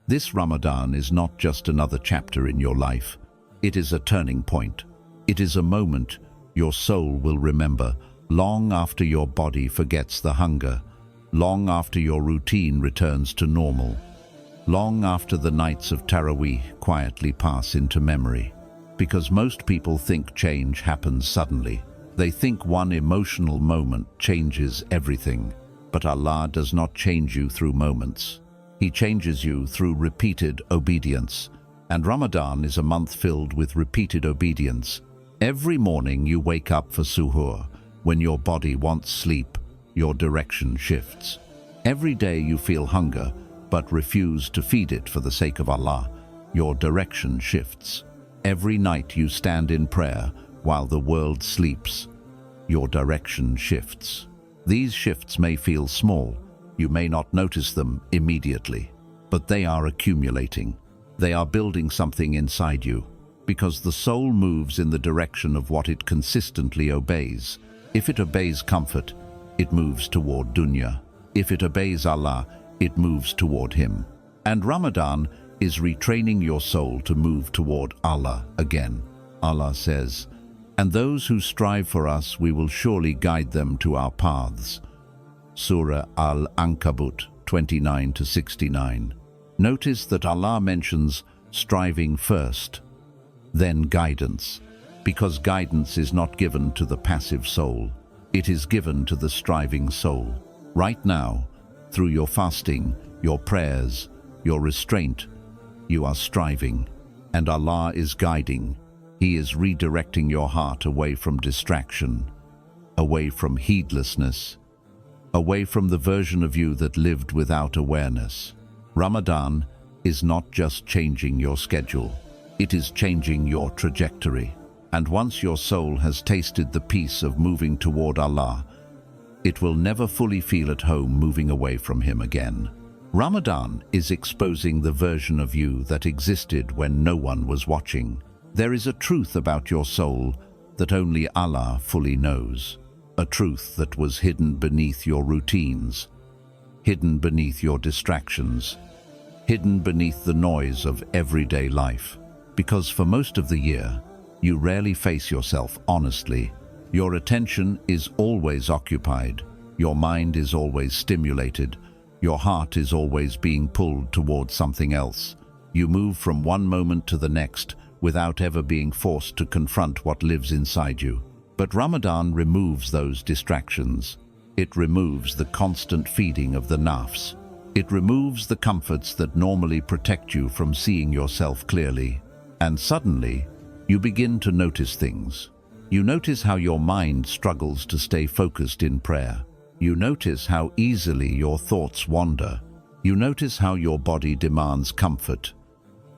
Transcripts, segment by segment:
This Ramadan is not just another chapter in your life. It is a turning point. It is a moment your soul will remember long after your body forgets the hunger, long after your routine returns to normal, long after the nights of Taraweeh quietly pass into memory. Because most people think change happens suddenly. They think one emotional moment changes everything. But Allah does not change you through moments. He changes you through repeated obedience. And Ramadan is a month filled with repeated obedience. Every morning you wake up for suhoor. When your body wants sleep, your direction shifts. Every day you feel hunger, but refuse to feed it for the sake of Allah. Your direction shifts. Every night you stand in prayer while the world sleeps. Your direction shifts. These shifts may feel small. You may not notice them immediately, but they are accumulating. They are building something inside you, because the soul moves in the direction of what it consistently obeys. If it obeys comfort, it moves toward dunya. If it obeys Allah, it moves toward Him. And Ramadan is retraining your soul to move toward Allah again. Allah says, "And those who strive for us, we will surely guide them to our paths." Surah Al-Ankabut 29-69. Notice that Allah mentions striving first, then guidance, because guidance is not given to the passive soul. It is given to the striving soul. Right now, through your fasting, your prayers, your restraint, you are striving, and Allah is guiding. He is redirecting your heart away from distraction, away from heedlessness, away from the version of you that lived without awareness. Ramadan is not just changing your schedule, it is changing your trajectory. And once your soul has tasted the peace of moving toward Allah, it will never fully feel at home moving away from Him again. Ramadan is exposing the version of you that existed when no one was watching. There is a truth about your soul that only Allah fully knows. A truth that was hidden beneath your routines, hidden beneath your distractions, hidden beneath the noise of everyday life. Because for most of the year, you rarely face yourself honestly. Your attention is always occupied. Your mind is always stimulated. Your heart is always being pulled towards something else. You move from one moment to the next without ever being forced to confront what lives inside you. But Ramadan removes those distractions. It removes the constant feeding of the nafs. It removes the comforts that normally protect you from seeing yourself clearly. And suddenly, you begin to notice things. You notice how your mind struggles to stay focused in prayer. You notice how easily your thoughts wander. You notice how your body demands comfort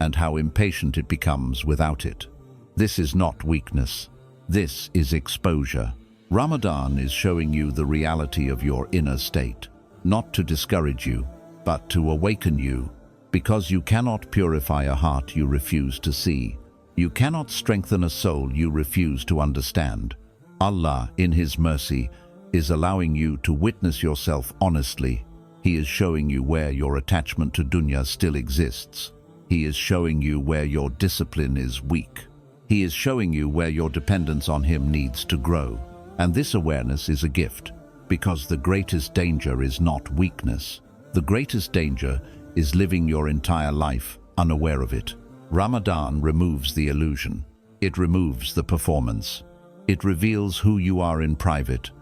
and how impatient it becomes without it. This is not weakness. This is exposure. Ramadan is showing you the reality of your inner state, not to discourage you, but to awaken you, because you cannot purify a heart you refuse to see. You cannot strengthen a soul you refuse to understand. Allah, in His mercy, is allowing you to witness yourself honestly. He is showing you where your attachment to dunya still exists. He is showing you where your discipline is weak. He is showing you where your dependence on Him needs to grow. And this awareness is a gift, because the greatest danger is not weakness. The greatest danger is living your entire life unaware of it. Ramadan removes the illusion. It removes the performance. It reveals who you are in private,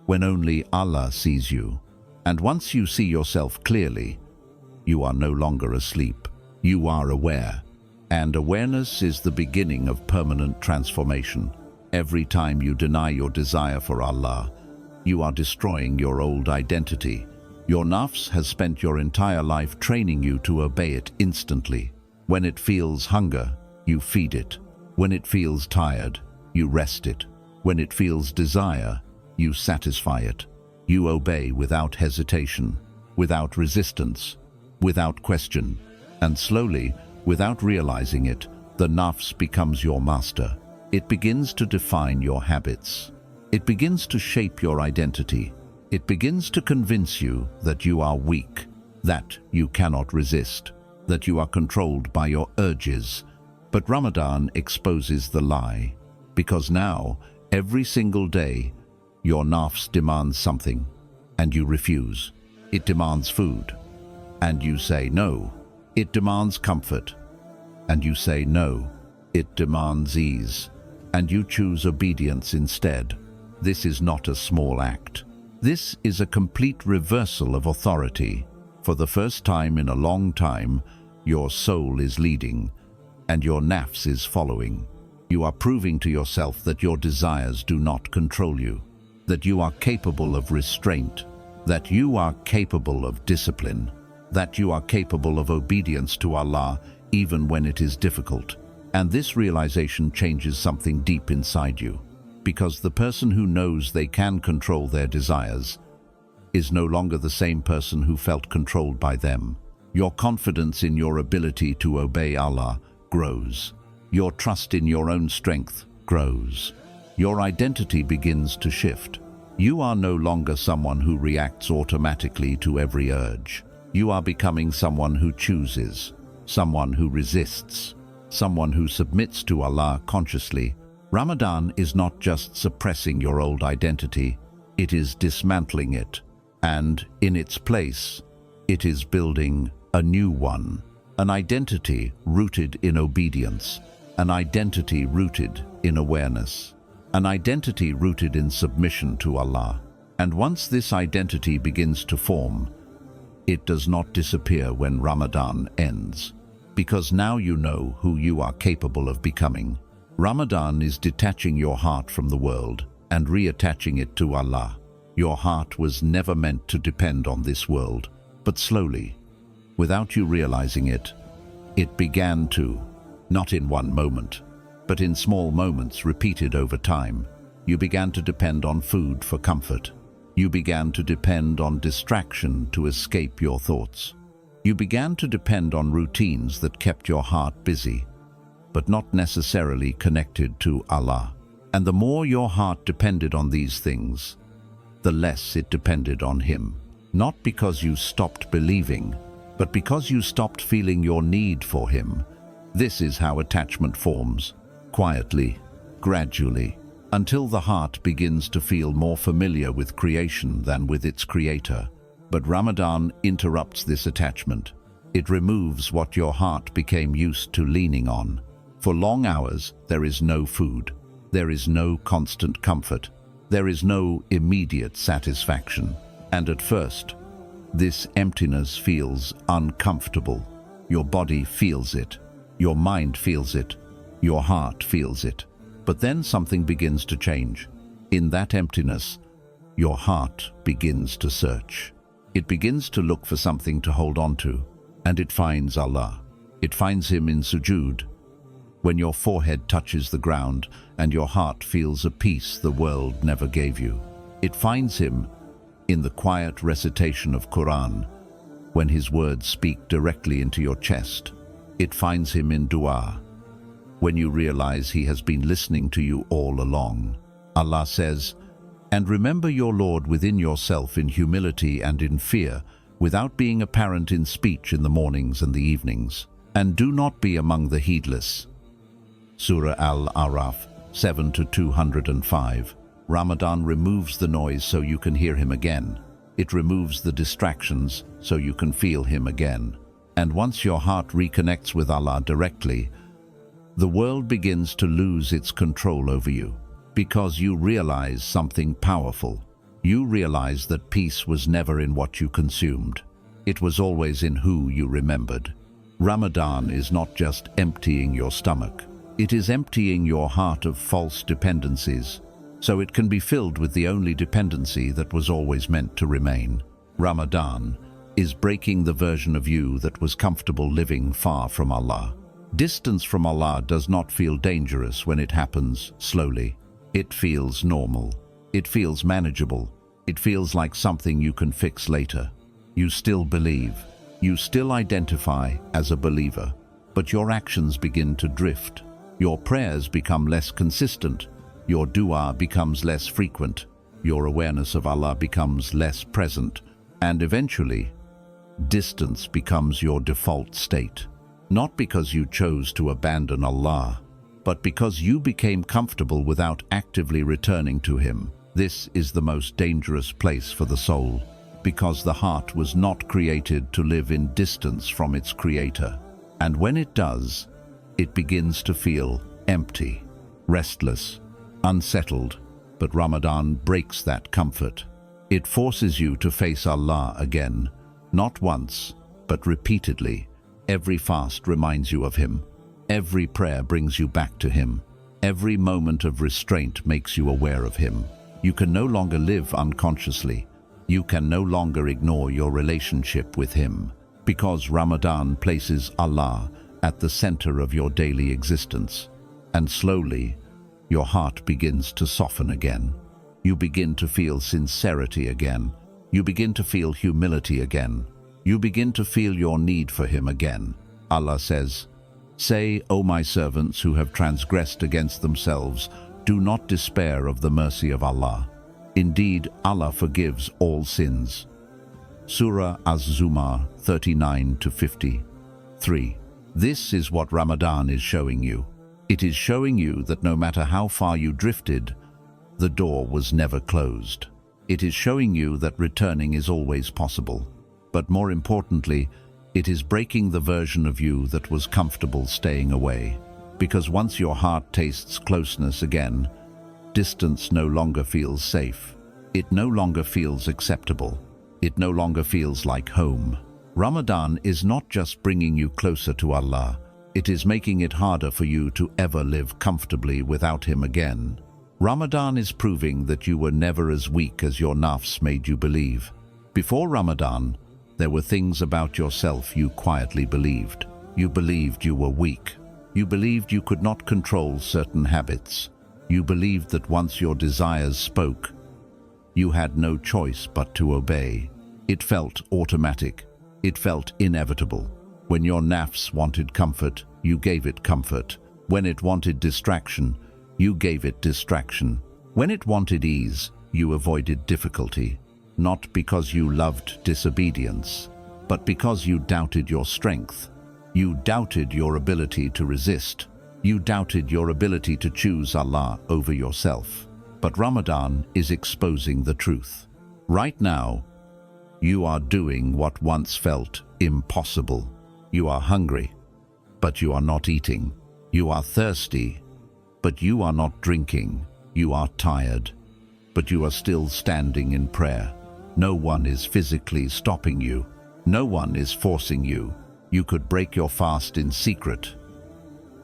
when only Allah sees you. And once you see yourself clearly, you are no longer asleep. You are aware. And awareness is the beginning of permanent transformation. Every time you deny your desire for Allah, you are destroying your old identity. Your nafs has spent your entire life training you to obey it instantly. When it feels hunger, you feed it. When it feels tired, you rest it. When it feels desire, you satisfy it. You obey without hesitation, without resistance, without question. And slowly, without realizing it, the nafs becomes your master. It begins to define your habits. It begins to shape your identity. It begins to convince you that you are weak, that you cannot resist. that you are controlled by your urges. But Ramadan exposes the lie, because now, every single day, your nafs demands something, and you refuse. It demands food, and you say no. It demands comfort, and you say no. It demands ease, and you choose obedience instead. This is not a small act. This is a complete reversal of authority. For the first time in a long time, your soul is leading, and your nafs is following. You are proving to yourself that your desires do not control you, that you are capable of restraint, that you are capable of discipline, that you are capable of obedience to Allah even when it is difficult. And this realization changes something deep inside you, because the person who knows they can control their desires is no longer the same person who felt controlled by them. Your confidence in your ability to obey Allah grows. Your trust in your own strength grows. Your identity begins to shift. You are no longer someone who reacts automatically to every urge. You are becoming someone who chooses, someone who resists, someone who submits to Allah consciously. Ramadan is not just suppressing your old identity, it is dismantling it, and in its place, it is building a new one, an identity rooted in obedience, an identity rooted in awareness, an identity rooted in submission to Allah. And once this identity begins to form, it does not disappear when Ramadan ends, because now you know who you are capable of becoming. Ramadan is detaching your heart from the world and reattaching it to Allah. Your heart was never meant to depend on this world, but slowly, without you realizing it, it began to, not in one moment, but in small moments repeated over time. You began to depend on food for comfort. You began to depend on distraction to escape your thoughts. You began to depend on routines that kept your heart busy, but not necessarily connected to Allah. And the more your heart depended on these things, the less it depended on Him. Not because you stopped believing, but because you stopped feeling your need for Him. This is how attachment forms, quietly, gradually, until the heart begins to feel more familiar with creation than with its creator. But Ramadan interrupts this attachment. It removes what your heart became used to leaning on. For long hours, there is no food. There is no constant comfort. There is no immediate satisfaction. And at first, this emptiness feels uncomfortable. Your body feels it. Your mind feels it. Your heart feels it. But then something begins to change. In that emptiness, your heart begins to search. It begins to look for something to hold on to, and it finds Allah. It finds Him in sujood, when your forehead touches the ground and your heart feels a peace the world never gave you. It finds Him in the quiet recitation of Quran, when His words speak directly into your chest. It finds Him in dua, when you realize He has been listening to you all along. Allah says, "And remember your Lord within yourself in humility and in fear, without being apparent in speech in the mornings and the evenings. And do not be among the heedless." Surah Al-Araf 7-205. Ramadan removes the noise so you can hear Him again. It removes the distractions so you can feel Him again. And once your heart reconnects with Allah directly, the world begins to lose its control over you, because you realize something powerful. You realize that peace was never in what you consumed. It was always in who you remembered. Ramadan is not just emptying your stomach. It is emptying your heart of false dependencies, so it can be filled with the only dependency that was always meant to remain. Ramadan is breaking the version of you that was comfortable living far from Allah. Distance from Allah does not feel dangerous when it happens slowly. It feels normal. It feels manageable. It feels like something you can fix later. You still believe. You still identify as a believer, but your actions begin to drift. Your prayers become less consistent. Your dua becomes less frequent. Your awareness of Allah becomes less present. And eventually, distance becomes your default state. Not because you chose to abandon Allah, but because you became comfortable without actively returning to Him. This is the most dangerous place for the soul, because the heart was not created to live in distance from its Creator. And when it does, it begins to feel empty, restless, unsettled. But Ramadan breaks that comfort. It forces you to face Allah again, not once, but repeatedly. Every fast reminds you of Him. Every prayer brings you back to Him. Every moment of restraint makes you aware of Him. You can no longer live unconsciously. You can no longer ignore your relationship with Him, because Ramadan places Allah at the center of your daily existence. And slowly, your heart begins to soften again. You begin to feel sincerity again. You begin to feel humility again. You begin to feel your need for Him again. Allah says, "Say, O my servants who have transgressed against themselves, do not despair of the mercy of Allah. Indeed, Allah forgives all sins." Surah Az-Zumar 39-53. This is what Ramadan is showing you. It is showing you that no matter how far you drifted, the door was never closed. It is showing you that returning is always possible. But more importantly, it is breaking the version of you that was comfortable staying away. Because once your heart tastes closeness again, distance no longer feels safe. It no longer feels acceptable. It no longer feels like home. Ramadan is not just bringing you closer to Allah, it is making it harder for you to ever live comfortably without Him again. Ramadan is proving that you were never as weak as your nafs made you believe. Before Ramadan, there were things about yourself you quietly believed. You believed you were weak. You believed you could not control certain habits. You believed that once your desires spoke, you had no choice but to obey. It felt automatic. It felt inevitable. When your nafs wanted comfort, you gave it comfort. When it wanted distraction, you gave it distraction. When it wanted ease, you avoided difficulty. Not because you loved disobedience, but because you doubted your strength. You doubted your ability to resist. You doubted your ability to choose Allah over yourself. But Ramadan is exposing the truth. Right now, you are doing what once felt impossible. You are hungry, but you are not eating. You are thirsty, but you are not drinking. You are tired, but you are still standing in prayer. No one is physically stopping you. No one is forcing you. You could break your fast in secret,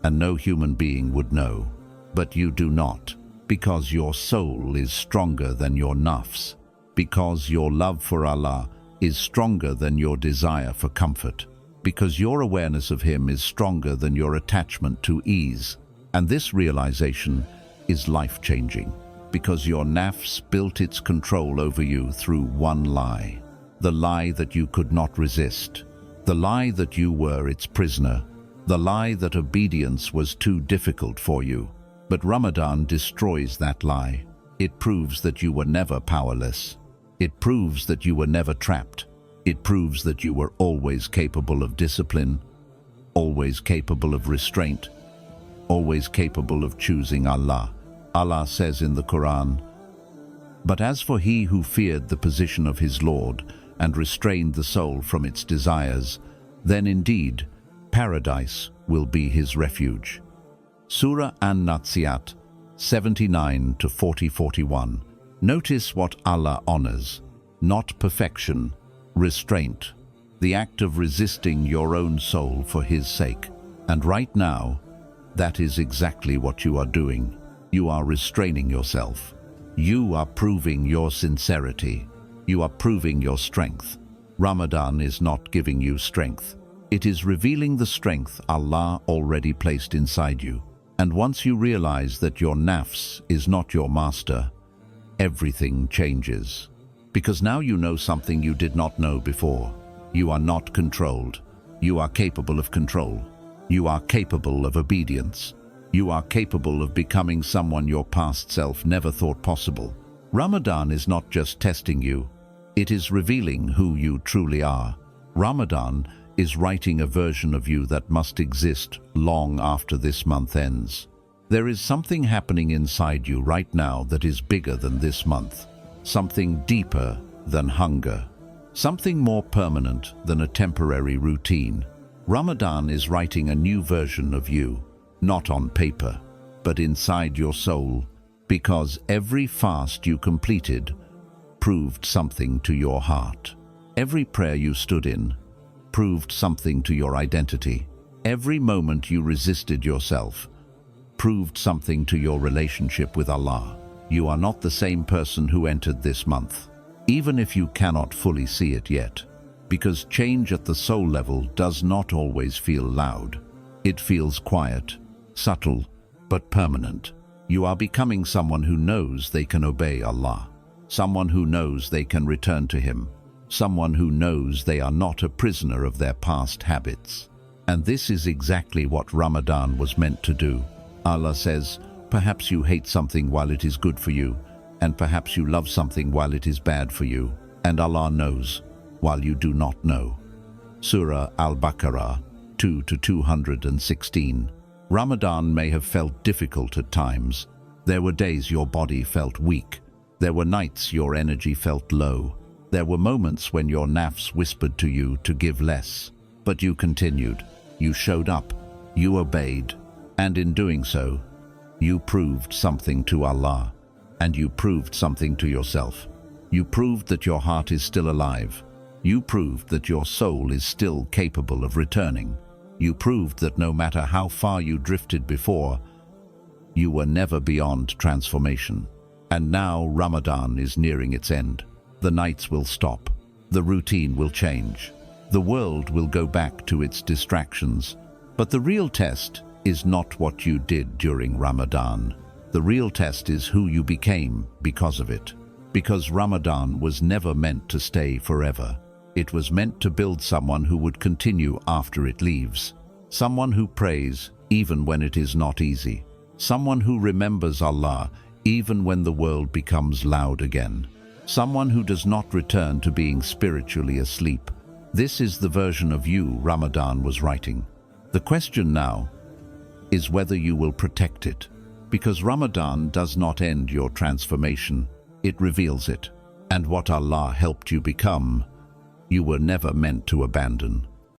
and no human being would know. But you do not, because your soul is stronger than your nafs, because your love for Allah is stronger than your desire for comfort, because your awareness of Him is stronger than your attachment to ease. And this realization is life-changing, because your nafs built its control over you through one lie, the lie that you could not resist, the lie that you were its prisoner, the lie that obedience was too difficult for you. But Ramadan destroys that lie. It proves that you were never powerless. It proves that you were never trapped. It proves that you were always capable of discipline, always capable of restraint, always capable of choosing Allah. Allah says in the Quran, "But as for he who feared the position of his Lord and restrained the soul from its desires, then indeed paradise will be his refuge." Surah An-Nazi'at 79-41. Notice what Allah honors: not perfection, restraint, the act of resisting your own soul for His sake. And right now, that is exactly what you are doing. You are restraining yourself. You are proving your sincerity. You are proving your strength. Ramadan is not giving you strength. It is revealing the strength Allah already placed inside you. And once you realize that your nafs is not your master, everything changes. Because now you know something you did not know before. You are not controlled. You are capable of control. You are capable of obedience. You are capable of becoming someone your past self never thought possible. Ramadan is not just testing you. It is revealing who you truly are. Ramadan is writing a version of you that must exist long after this month ends. There is something happening inside you right now that is bigger than this month, something deeper than hunger, something more permanent than a temporary routine. Ramadan is writing a new version of you, not on paper, but inside your soul, because every fast you completed proved something to your heart. Every prayer you stood in proved something to your identity. Every moment you resisted yourself proved something to your relationship with Allah. You are not the same person who entered this month, even if you cannot fully see it yet, because change at the soul level does not always feel loud. It feels quiet, subtle, but permanent. You are becoming someone who knows they can obey Allah, someone who knows they can return to Him, someone who knows they are not a prisoner of their past habits. And this is exactly what Ramadan was meant to do. Allah says, perhaps you hate something while it is good for you, and perhaps you love something while it is bad for you, and Allah knows while you do not know. Surah Al-Baqarah 2-216. Ramadan may have felt difficult at times. There were days your body felt weak. There were nights your energy felt low. There were moments when your nafs whispered to you to give less. But you continued. You showed up. You obeyed. And in doing so, you proved something to Allah. And you proved something to yourself. You proved that your heart is still alive. You proved that your soul is still capable of returning. You proved that no matter how far you drifted before, you were never beyond transformation. And now Ramadan is nearing its end. The nights will stop. The routine will change. The world will go back to its distractions. But the real test is not what you did during Ramadan. The real test is who you became because of it. Because Ramadan was never meant to stay forever. It was meant to build someone who would continue after it leaves. Someone who prays even when it is not easy. Someone who remembers Allah even when the world becomes loud again. Someone who does not return to being spiritually asleep. This is the version of you Ramadan was writing. The question now is whether you will protect it. Because Ramadan does not end your transformation, it reveals it. And what Allah helped you become, you were never meant to abandon.